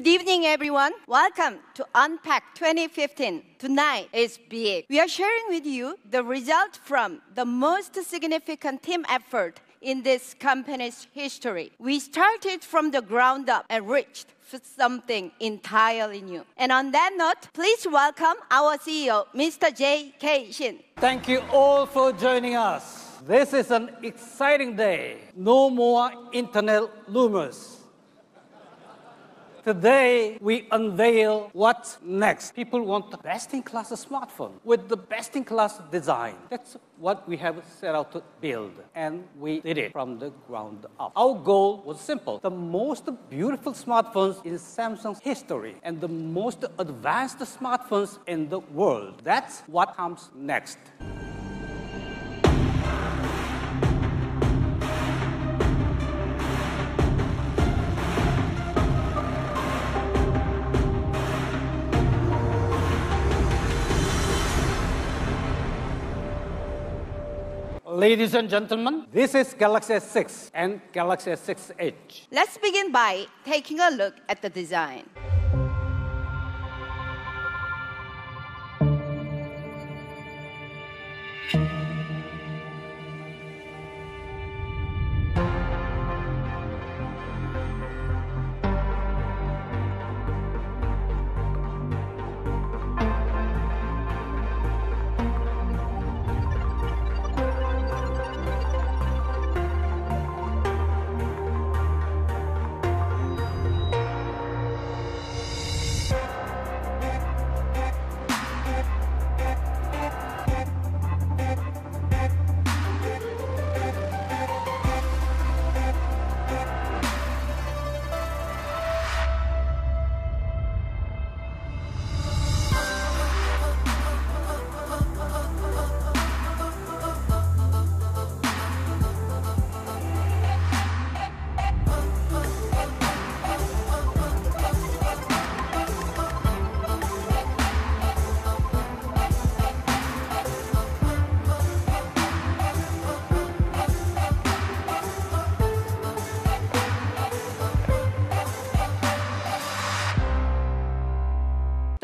Good evening, everyone. Welcome to Unpack 2015. Tonight is big. We are sharing with you the result from the most significant team effort in this company's history. We started from the ground up and reached for something entirely new. And on that note, please welcome our CEO, Mr. J.K. Shin. Thank you all for joining us. This is an exciting day. No more internet rumors. Today, we unveil what's next. People want the best-in-class smartphone with the best-in-class design. That's what we have set out to build, and we did it from the ground up. Our goal was simple. The most beautiful smartphones in Samsung's history and the most advanced smartphones in the world. That's what comes next. Ladies and gentlemen, this is Galaxy S6 and Galaxy S6 Edge. Let's begin by taking a look at the design.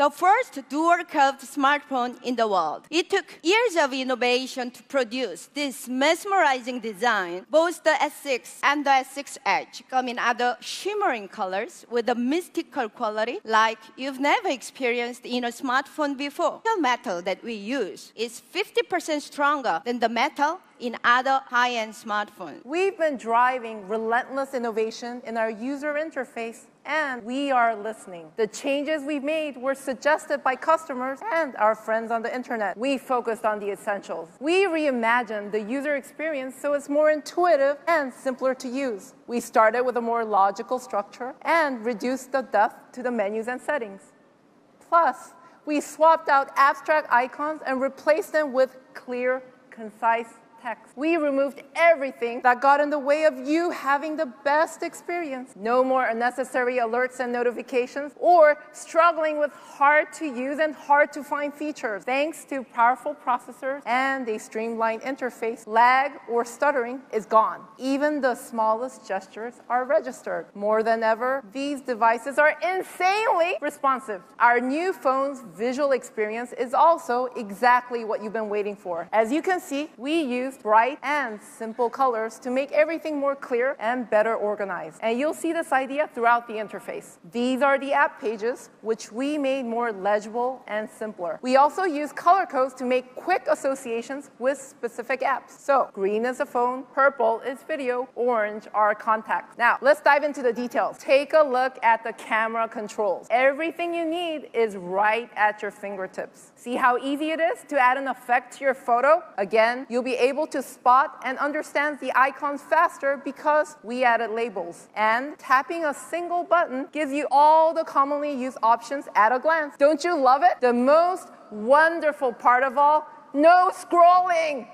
The first dual-curved smartphone in the world. It took years of innovation to produce this mesmerizing design. Both the S6 and the S6 Edge come in other shimmering colors with a mystical quality like you've never experienced in a smartphone before. The metal that we use is 50% stronger than the metal in other high-end smartphones. We've been driving relentless innovation in our user interface, and we are listening. The changes we've made were suggested by customers and our friends on the internet. We focused on the essentials. We reimagined the user experience so it's more intuitive and simpler to use. We started with a more logical structure and reduced the depth to the menus and settings. Plus, we swapped out abstract icons and replaced them with clear, concise text. We removed everything that got in the way of you having the best experience. No more unnecessary alerts and notifications or struggling with hard-to-use and hard-to-find features. Thanks to powerful processors and a streamlined interface, lag or stuttering is gone. Even the smallest gestures are registered. More than ever, these devices are insanely responsive. Our new phone's visual experience is also exactly what you've been waiting for. As you can see, we use bright and simple colors to make everything more clear and better organized. And you'll see this idea throughout the interface. These are the app pages, which we made more legible and simpler. We also use color codes to make quick associations with specific apps. So, green is a phone, purple is video, orange are contacts. Now, let's dive into the details. Take a look at the camera controls. Everything you need is right at your fingertips. See how easy it is to add an effect to your photo? Again, you'll be able to spot and understand the icons faster because we added labels. And tapping a single button gives you all the commonly used options at a glance. Don't you love it? The most wonderful part of all, no scrolling.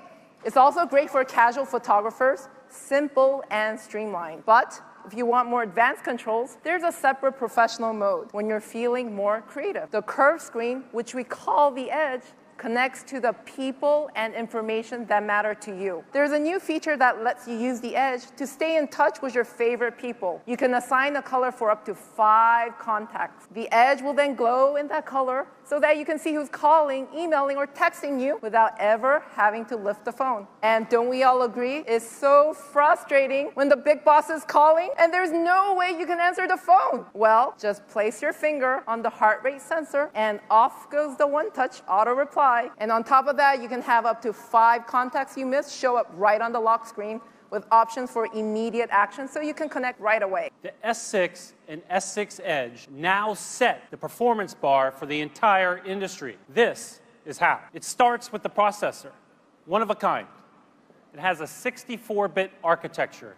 It's also great for casual photographers, simple and streamlined. But if you want more advanced controls, there's a separate professional mode when you're feeling more creative. The curved screen, which we call the Edge, connects to the people and information that matter to you. There's a new feature that lets you use the Edge to stay in touch with your favorite people. You can assign a color for up to 5 contacts. The Edge will then glow in that color so that you can see who's calling, emailing, or texting you without ever having to lift the phone. And don't we all agree? It's so frustrating when the big boss is calling and there's no way you can answer the phone. Well, just place your finger on the heart rate sensor and off goes the one-touch auto reply. And on top of that, you can have up to 5 contacts you missed show up right on the lock screen with options for immediate action so you can connect right away. The S6 and S6 Edge now set the performance bar for the entire industry. This is how. It starts with the processor, one of a kind. It has a 64-bit architecture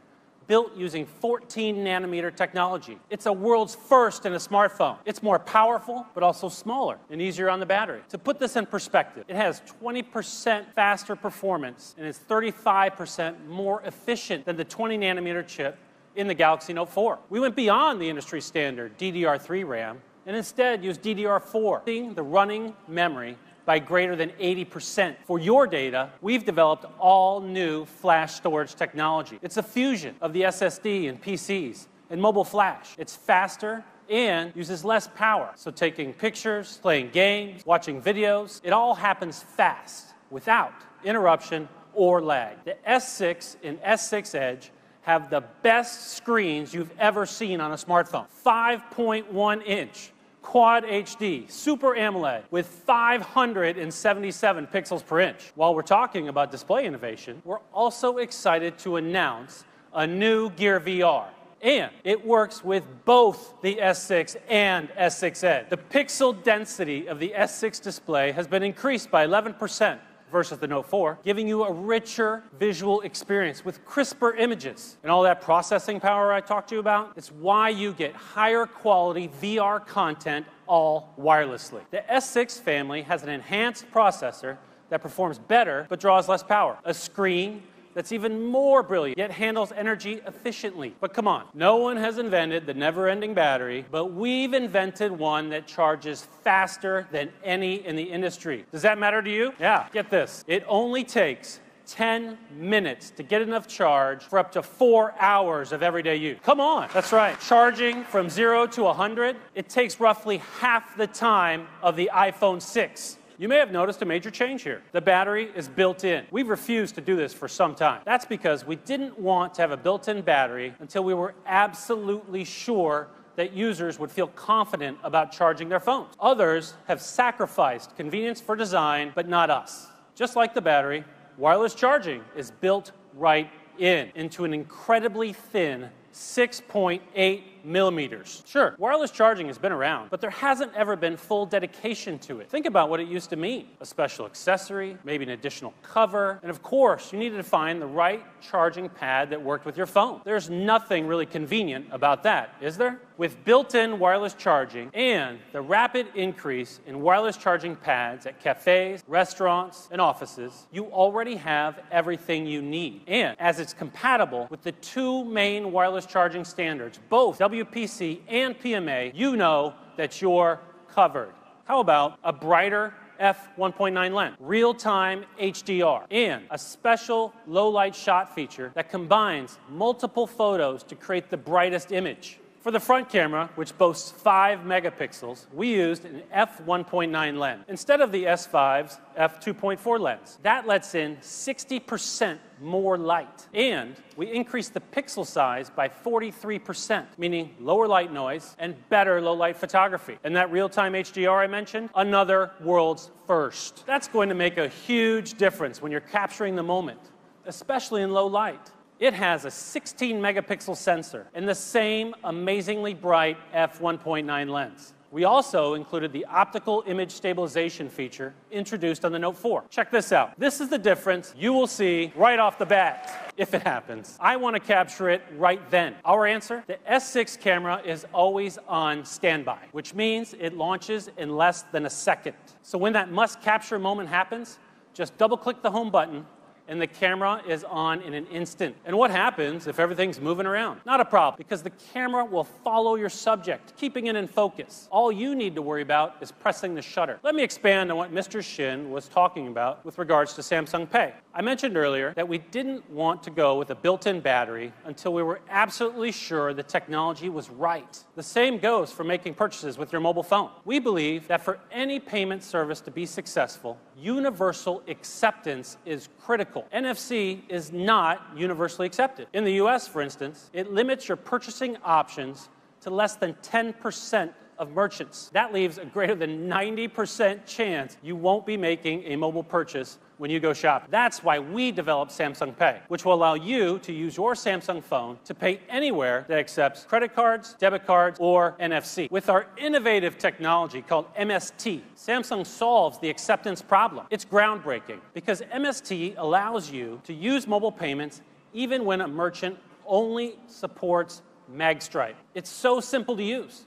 built using 14-nanometer technology. It's a world's first in a smartphone. It's more powerful, but also smaller and easier on the battery. To put this in perspective, it has 20% faster performance and is 35% more efficient than the 20-nanometer chip in the Galaxy Note 4. We went beyond the industry standard DDR3 RAM and instead used DDR4, the running memory by greater than 80%. For your data, we've developed all new flash storage technology. It's a fusion of the SSD and PCs and mobile flash. It's faster and uses less power. So taking pictures, playing games, watching videos, it all happens fast without interruption or lag. The S6 and S6 Edge have the best screens you've ever seen on a smartphone. 5.1-inch. Quad HD, Super AMOLED with 577 pixels per inch. While we're talking about display innovation, we're also excited to announce a new Gear VR. And it works with both the S6 and S6 Edge. The pixel density of the S6 display has been increased by 11% versus the Note 4, giving you a richer visual experience with crisper images. And all that processing power I talked to you about, it's why you get higher quality VR content all wirelessly. The S6 family has an enhanced processor that performs better but draws less power. A screen that's even more brilliant, yet handles energy efficiently. But come on, no one has invented the never-ending battery, but we've invented one that charges faster than any in the industry. Does that matter to you? Yeah, get this. It only takes 10 minutes to get enough charge for up to 4 hours of everyday use. Come on, that's right. Charging from 0 to 100, it takes roughly half the time of the iPhone 6. You may have noticed a major change here. The battery is built in. We've refused to do this for some time. That's because we didn't want to have a built-in battery until we were absolutely sure that users would feel confident about charging their phones. Others have sacrificed convenience for design, but not us. Just like the battery, wireless charging is built right into an incredibly thin 6.8 millimeters. Sure, wireless charging has been around, but there hasn't ever been full dedication to it. Think about what it used to mean. A special accessory, maybe an additional cover, and of course, you needed to find the right charging pad that worked with your phone. There's nothing really convenient about that, is there? With built-in wireless charging and the rapid increase in wireless charging pads at cafes, restaurants, and offices, you already have everything you need. And as it's compatible with the 2 main wireless charging standards, both WPC and PMA, you know that you're covered. How about a brighter f1.9 lens, real-time HDR, and a special low-light shot feature that combines multiple photos to create the brightest image? For the front camera, which boasts 5 megapixels, we used an f1.9 lens instead of the S5's f2.4 lens. That lets in 60% more light. And we increased the pixel size by 43%, meaning lower light noise and better low-light photography. And that real-time HDR I mentioned, another world's first. That's going to make a huge difference when you're capturing the moment, especially in low light. It has a 16-megapixel sensor and the same amazingly bright f1.9 lens. We also included the optical image stabilization feature introduced on the Note 4. Check this out. This is the difference you will see right off the bat, if it happens. I want to capture it right then. Our answer? The S6 camera is always on standby, which means it launches in less than a second. So when that must-capture moment happens, just double-click the home button and the camera is on in an instant. And what happens if everything's moving around? Not a problem, because the camera will follow your subject, keeping it in focus. All you need to worry about is pressing the shutter. Let me expand on what Mr. Shin was talking about with regards to Samsung Pay. I mentioned earlier that we didn't want to go with a built-in battery until we were absolutely sure the technology was right. The same goes for making purchases with your mobile phone. We believe that for any payment service to be successful, universal acceptance is critical. NFC is not universally accepted. In the US, for instance, it limits your purchasing options to less than 10% of merchants. That leaves a greater than 90% chance you won't be making a mobile purchase when you go shopping. That's why we developed Samsung Pay, which will allow you to use your Samsung phone to pay anywhere that accepts credit cards, debit cards, or NFC. With our innovative technology called MST, Samsung solves the acceptance problem. It's groundbreaking because MST allows you to use mobile payments even when a merchant only supports magstripe. It's so simple to use.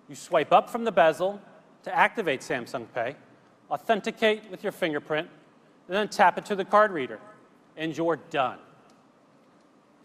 You swipe up from the bezel to activate Samsung Pay, authenticate with your fingerprint, and then tap it to the card reader, and you're done.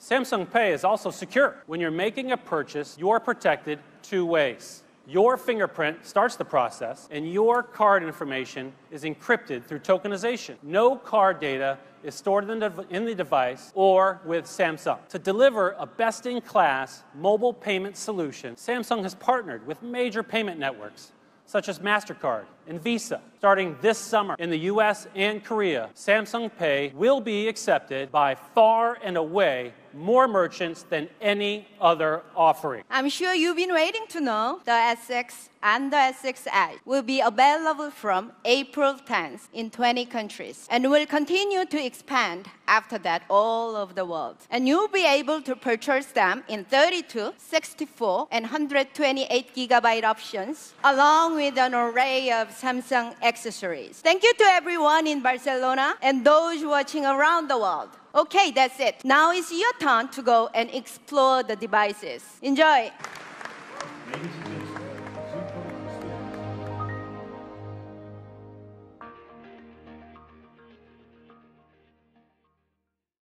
Samsung Pay is also secure. When you're making a purchase, you're protected two ways. Your fingerprint starts the process, and your card information is encrypted through tokenization. No card data is stored in the device or with Samsung. To deliver a best-in-class mobile payment solution, Samsung has partnered with major payment networks such as MasterCard and Visa. Starting this summer in the US and Korea, Samsung Pay will be accepted by far and away more merchants than any other offering. I'm sure you've been waiting to know the S6 and the S6 Edge will be available from April 10th in 20 countries and will continue to expand after that all over the world. And you'll be able to purchase them in 32, 64, and 128 gigabyte options, along with an array of Samsung accessories. Thank you to everyone in Barcelona and those watching around the world. Okay, that's it. Now it's your turn to go and explore the devices. Enjoy.